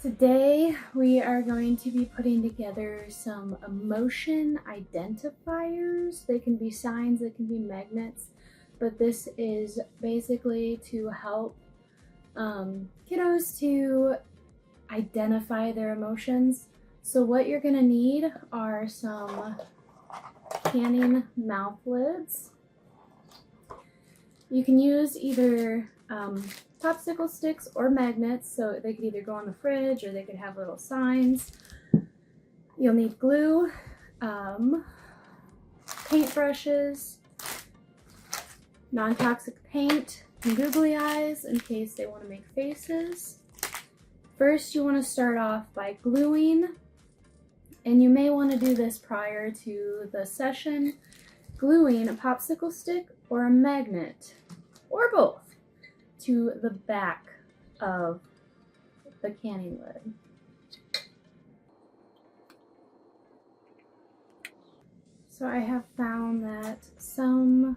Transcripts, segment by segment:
Today we are going to be putting together some emotion identifiers. They can be signs, they can be magnets, but this is basically to help kiddos to identify their emotions. So what you're gonna need are some canning mouth lids. You can use either popsicle sticks or magnets, so they could either go on the fridge or they could have little signs. You'll need glue, paint brushes, non-toxic paint, and googly eyes in case they want to make faces. First, you want to start off by gluing, and you may want to do this prior to the session, gluing a popsicle stick or a magnet, or both, to the back of the canning lid. So I have found that some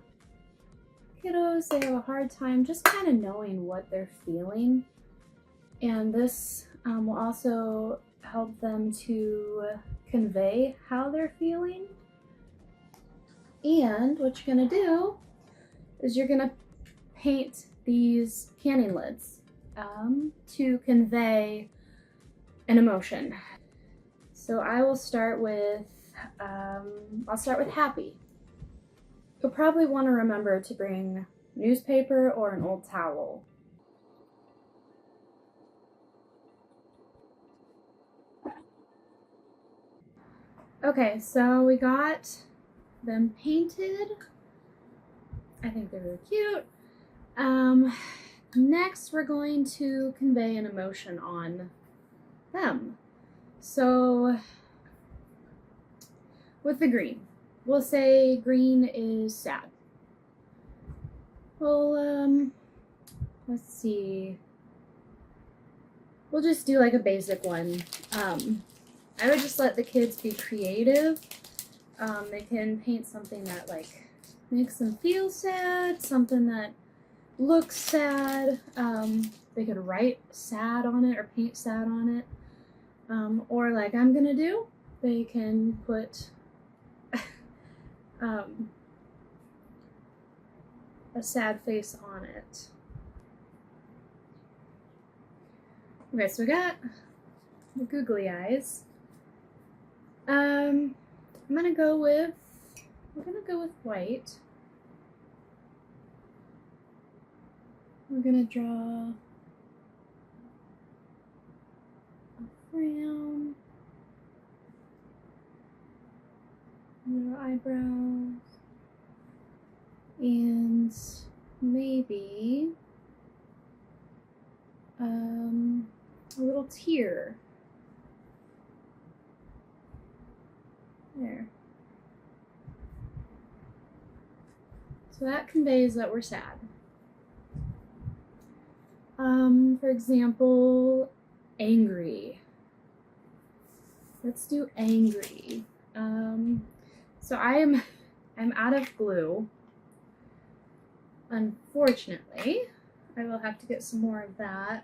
kiddos, they have a hard time just kind of knowing what they're feeling, and this will also help them to convey how they're feeling. And what you're gonna do is you're gonna paint these canning lids to convey an emotion. So I will start with, I'll start with happy. You'll probably want to remember to bring newspaper or an old towel. Okay, so we got them painted. I think they're really cute. Next, we're going to convey an emotion on them. So with the green, we'll say green is sad. Well, let's see. We'll just do like a basic one. I would just let the kids be creative. They can paint something that like makes them feel sad, something that looks sad. They could write sad on it or paint sad on it. Or like I'm gonna do, they can put a sad face on it. Okay, so we got the googly eyes. We're gonna go with white. We're gonna draw a frown, little eyebrows, and maybe a little tear. There. So that conveys that we're sad. For example, angry. Let's do angry. So I'm out of glue. Unfortunately, I will have to get some more of that.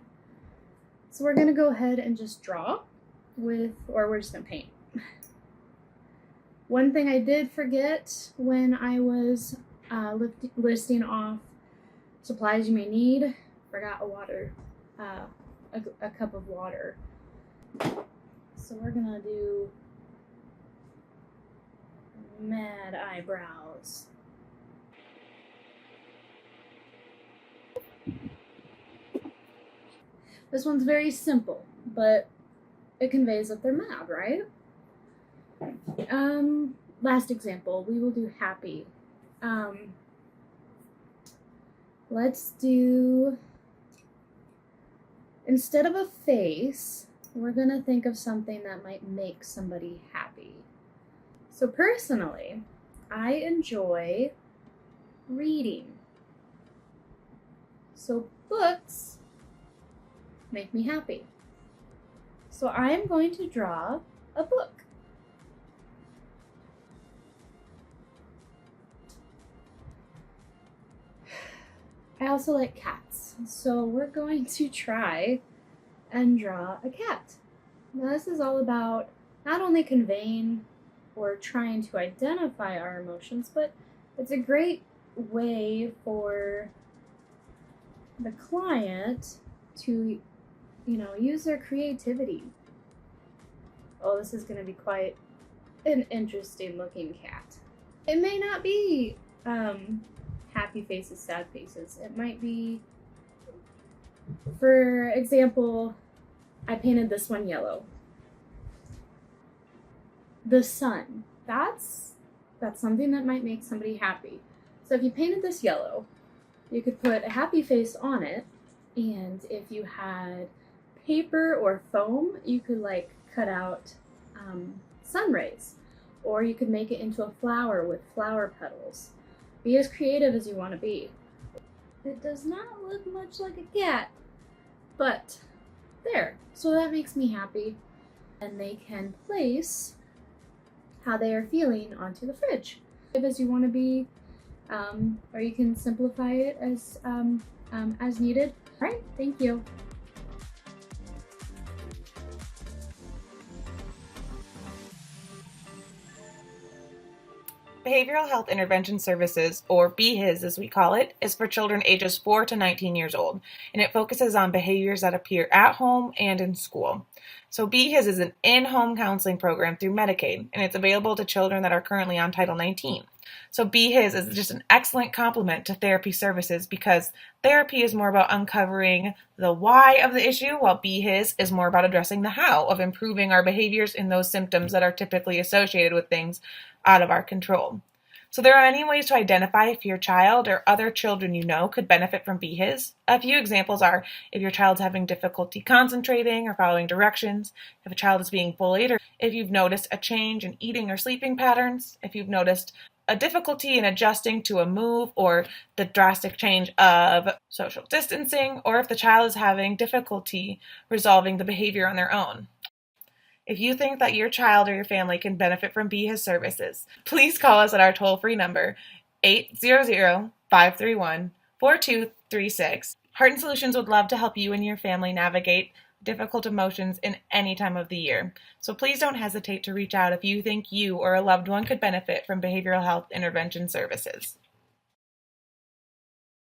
So we're gonna go ahead and just draw with, or we're just gonna paint. One thing I did forget when I was listing off supplies you may need, forgot a cup of water. So we're gonna do mad eyebrows. This one's very simple, but it conveys that they're mad, right? Last example, we will do happy. Let's do, instead of a face, we're gonna think of something that might make somebody happy. So personally, I enjoy reading. So books make me happy. So I'm going to draw a book. I also like cats, so we're going to try and draw a cat. Now this is all about not only conveying or trying to identify our emotions, but it's a great way for the client to, use their creativity. Oh, this is going to be quite an interesting looking cat. It may not be happy faces, sad faces. It might be, for example, I painted this one yellow. The sun. That's something that might make somebody happy. So if you painted this yellow, you could put a happy face on it, and if you had paper or foam, you could like cut out sun rays, or you could make it into a flower with flower petals. Be as creative as you want to be. It does not look much like a cat, but there. So that makes me happy. And they can place how they are feeling onto the fridge. As you want to be, or you can simplify it as needed. All right, thank you. Behavioral Health Intervention Services, or BHIS as we call it, is for children ages 4 to 19 years old, and it focuses on behaviors that appear at home and in school. So BHIS is an in-home counseling program through Medicaid, and it's available to children that are currently on Title 19. So BHIS is just an excellent complement to therapy services because therapy is more about uncovering the why of the issue, while BHIS is more about addressing the how of improving our behaviors in those symptoms that are typically associated with things out of our control. So there are many ways to identify if your child or other children you know could benefit from BHIS. A few examples are if your child's having difficulty concentrating or following directions, if a child is being bullied, or if you've noticed a change in eating or sleeping patterns, if you've noticed a difficulty in adjusting to a move or the drastic change of social distancing, or if the child is having difficulty resolving the behavior on their own. If you think that your child or your family can benefit from BHIS services, please call us at our toll-free number, 800-531-4236. Heart and Solutions would love to help you and your family navigate difficult emotions in any time of the year. So please don't hesitate to reach out if you think you or a loved one could benefit from behavioral health intervention services.